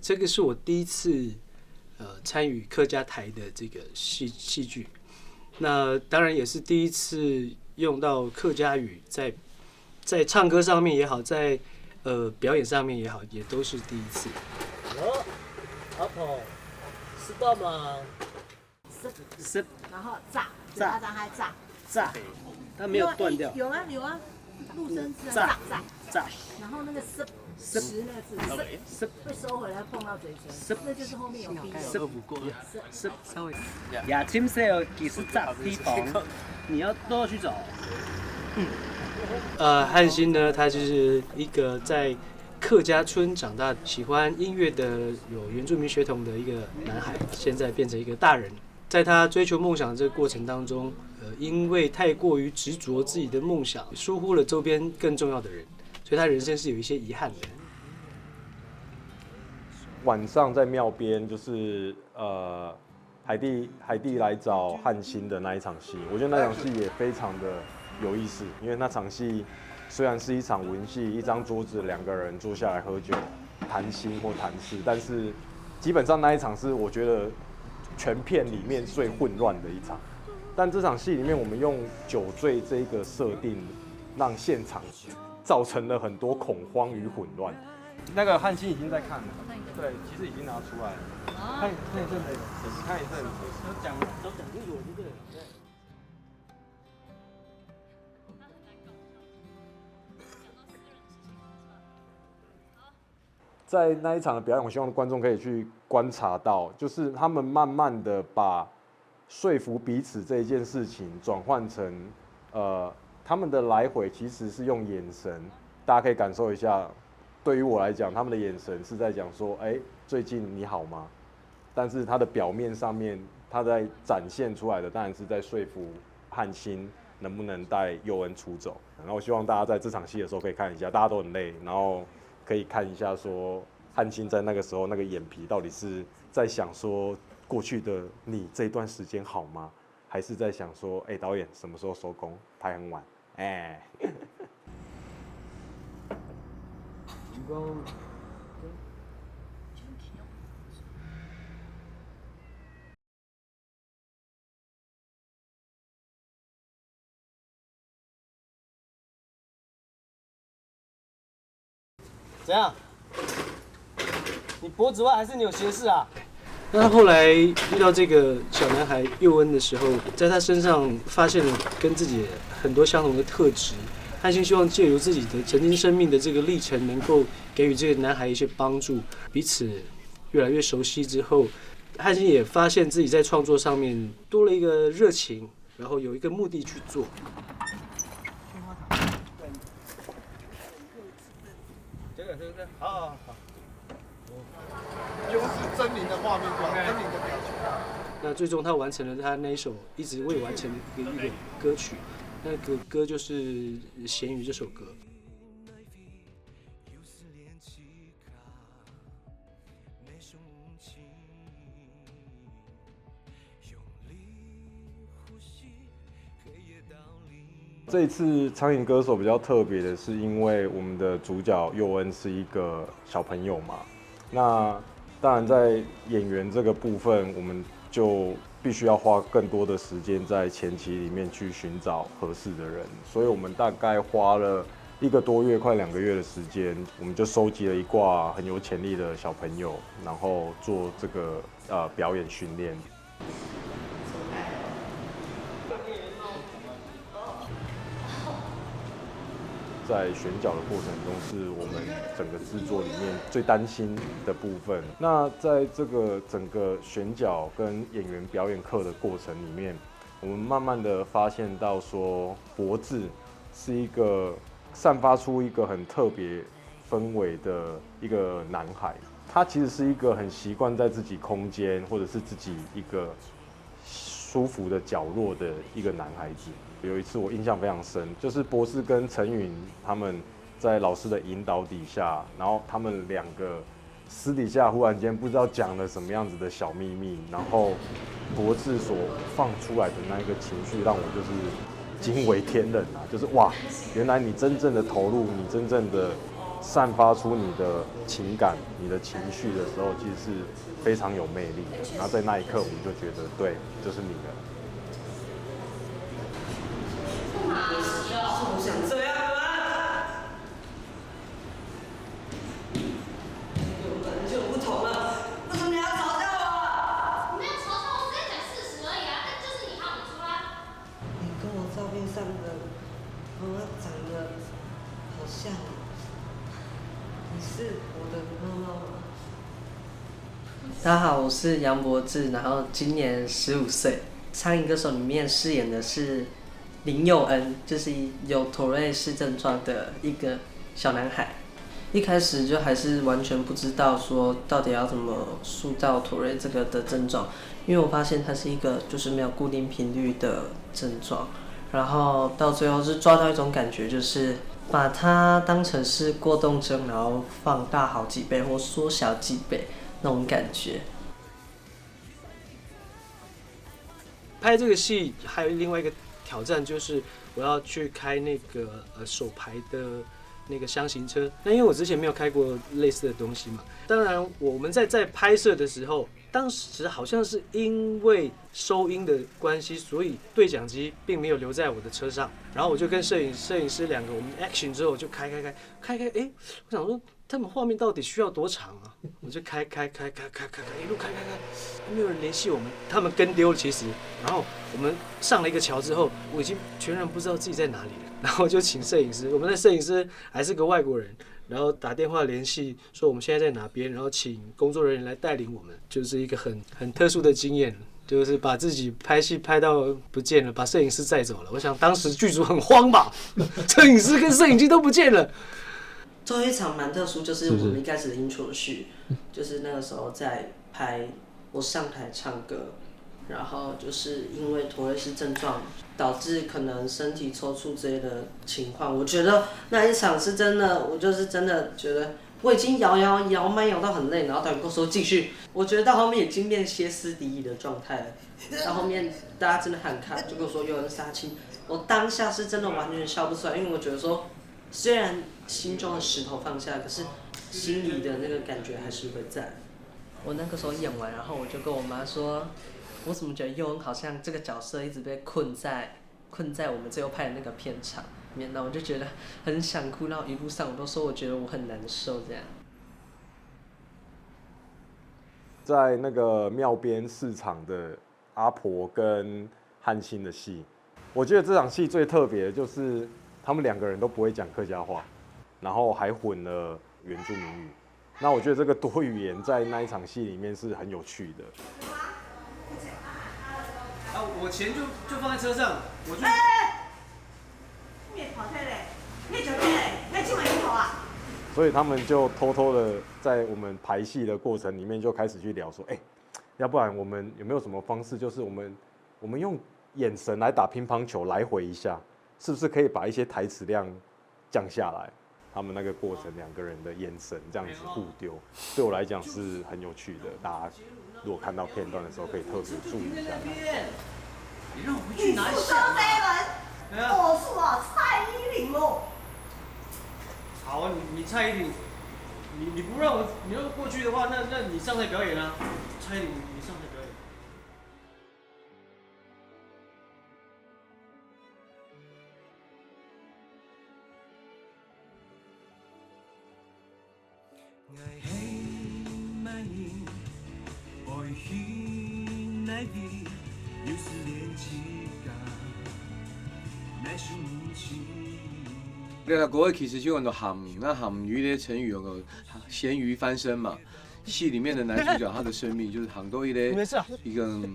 这个是我第一次参与客家台的这个戏剧，那当然也是第一次用到客家语，在唱歌上面也好，在表演上面也好，也都是第一次。阿婆，知道吗？是，然后炸，炸张还炸，炸，它没有断掉。有啊，陆生字炸炸，然后那个食那个字是会收回来碰到嘴唇，那就是后面有鼻是喝不过，是稍微。亚青色其实炸地方，你要多去找。汉兴呢，他就是一个在客家村长大、喜欢音乐的、有原住民血统的一个男孩，现在变成一个大人。在他追求梦想的这个过程当中，因为太过于执着自己的梦想，疏忽了周边更重要的人，所以他人生是有一些遗憾的。晚上在庙边，就是海蒂来找汉兴的那一场戏，我觉得那场戏也非常的有意思，因为那场戏虽然是一场文戏，一张桌子两个人坐下来喝酒谈心或谈事，但是基本上那一场是我觉得全片里面最混乱的一场。但这场戏里面，我们用酒醉这个设定，让现场造成了很多恐慌与混乱。那个汉兴已经在看了，对，其实已经拿出来了，看一阵子，看一阵子，都讲清楚就对了。在那一场的表演，我希望观众可以去观察到，就是他们慢慢的把说服彼此这一件事情转换成，他们的来回其实是用眼神，大家可以感受一下。对于我来讲，他们的眼神是在讲说，最近你好吗？但是他的表面上面，他在展现出来的当然是在说服汉兴能不能带佑恩出走。然后我希望大家在这场戏的时候可以看一下，大家都很累，然后可以看一下说汉兴在那个时候那个眼皮到底是在想说过去的你这一段时间好吗？还是在想说，导演什么时候收工？拍很晚，怎样？你脖子歪还是你有斜视啊？那他后来遇到这个小男孩佑恩的时候，在他身上发现了跟自己很多相同的特质。汉兴希望借由自己的曾经生命的这个历程，能够给予这个男孩一些帮助。彼此越来越熟悉之后，汉兴也发现自己在创作上面多了一个热情，然后有一个目的去做。好。优是狰狞的画面，狰狞的表情。那最终他完成了他那一首一直未完成的一个歌曲，那个歌就是《咸鱼》这首歌。这一次苍蝇歌手比较特别的是，因为我们的主角佑恩是一个小朋友嘛，那当然在演员这个部分，我们就必须要花更多的时间在前期里面去寻找合适的人，所以我们大概花了1个多月，快2个月的时间，我们就收集了一挂很有潜力的小朋友，然后做这个表演训练。在选角的过程中，是我们整个制作里面最担心的部分。那在这个整个选角跟演员表演课的过程里面，我们慢慢的发现到说，博智是一个散发出一个很特别氛围的一个男孩。他其实是一个很习惯在自己空间或者是自己一个舒服的角落的一个男孩子。有一次我印象非常深，就是博士跟陈允他们在老师的引导底下，然后他们2个私底下忽然间不知道讲了什么样子的小秘密，然后博士所放出来的那一个情绪让我就是惊为天人啊！就是哇，原来你真正的投入，你真正的散发出你的情感、你的情绪的时候，其实是非常有魅力的。然后在那一刻，我们就觉得，对，就是你了。我想这样的吗？我们本来就不同了，为什么你要嘲笑我？我没有嘲笑，我只在讲事实而已啊。但就是你好，你说啦。你跟我照片上的妈妈长得好像，你是我的妈妈吗？大家好，我是杨博志，然后今年15岁。苍蝇歌手里面饰演的是林佑恩，就是有妥瑞氏症状的一个小男孩。一开始就还是完全不知道说到底要怎么塑造妥瑞这个的症状，因为我发现它是一个就是没有固定频率的症状，然后到最后是抓到一种感觉，就是把它当成是过动症，然后放大好几倍或缩小几倍那种感觉。拍这个戏还有另外一个挑战，就是我要去开那个手排的那个箱型车。那因为我之前没有开过类似的东西嘛，当然我们在拍摄的时候，当时好像是因为收音的关系，所以对讲机并没有留在我的车上。然后我就跟摄影师两个，我们 action 之后就开，哎，我想说他们画面到底需要多长啊？我就开，一路开，没有人联系我们，他们跟丢了其实。然后我们上了一个桥之后，我已经全然不知道自己在哪里了。然后就请摄影师，我们的摄影师还是个外国人，然后打电话联系说我们现在在哪边，然后请工作人员来带领我们，就是一个很特殊的经验。就是把自己拍戏拍到不见了，把摄影师载走了。我想当时剧组很慌吧，摄影师跟摄影机都不见了。最后一场蛮特殊，就是我们一开始的 intro 序，就是那个时候在拍我上台唱歌，然后就是因为妥瑞氏症状导致可能身体抽搐之类的情况，我觉得那一场是真的，我就是真的觉得我已经摇麦摇到很累，然后导演跟我说继续，我觉得到后面已经变歇斯底里的状态了。到后面大家真的很看，就跟我说有人杀青，我当下是真的完全笑不出来，因为我觉得说虽然心中的石头放下，可是心里的那个感觉还是会在。我那个时候演完，然后我就跟我妈说，我怎么觉得佑恩好像这个角色一直被困在我们最后拍的那个片场。那我就觉得很想哭，然后一路上我都说我觉得我很难受这样。在那个庙边市场的阿婆跟汉卿的戏，我觉得这场戏最特别的就是他们两个人都不会讲客家话，然后还混了原住民语。那我觉得这个多语言在那一场戏里面是很有趣的。啊，我钱就放在车上，我就。所以他们就偷偷的在我们排戏的过程里面就开始去聊说，要不然我们有没有什么方式，就是我们用眼神来打乒乓球来回一下，是不是可以把一些台词量降下来？他们那个过程两个人的眼神这样子互丢，对我来讲是很有趣的。大家如果看到片段的时候，可以特别注意一下。你让我回去拿一下。我是蔡依林哦。好啊，你蔡依林，你不让我，你要过去的话，那你上台表演啊，蔡依林，你上台表演。对了，国外其实就很多喊，那喊鱼的成语有个咸鱼翻身嘛。戏里面的男主角他的生命就是喊多一个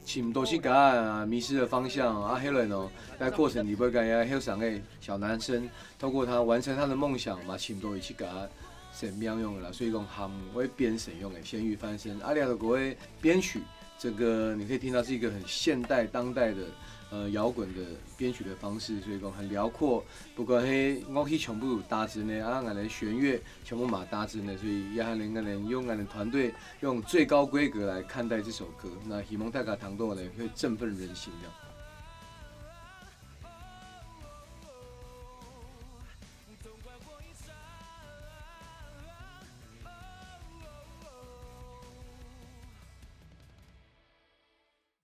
请多去赶迷失了方向啊，黑人哦，在过程里边跟呀黑上个小男生，透过他完成他的梦想嘛，请多去赶神妙用的啦，所以讲喊为编神用的咸鱼翻身。阿里亚的国外编曲，这个你可以听到是一个很现代当代的。摇滚的编曲的方式，所以讲很辽阔。不过迄乐器全部搭制呢，啊，俺的弦乐全部马搭制呢，所以也还能用俺的团队用最高规格来看待这首歌。那希望大家听到呢会振奋人心这样。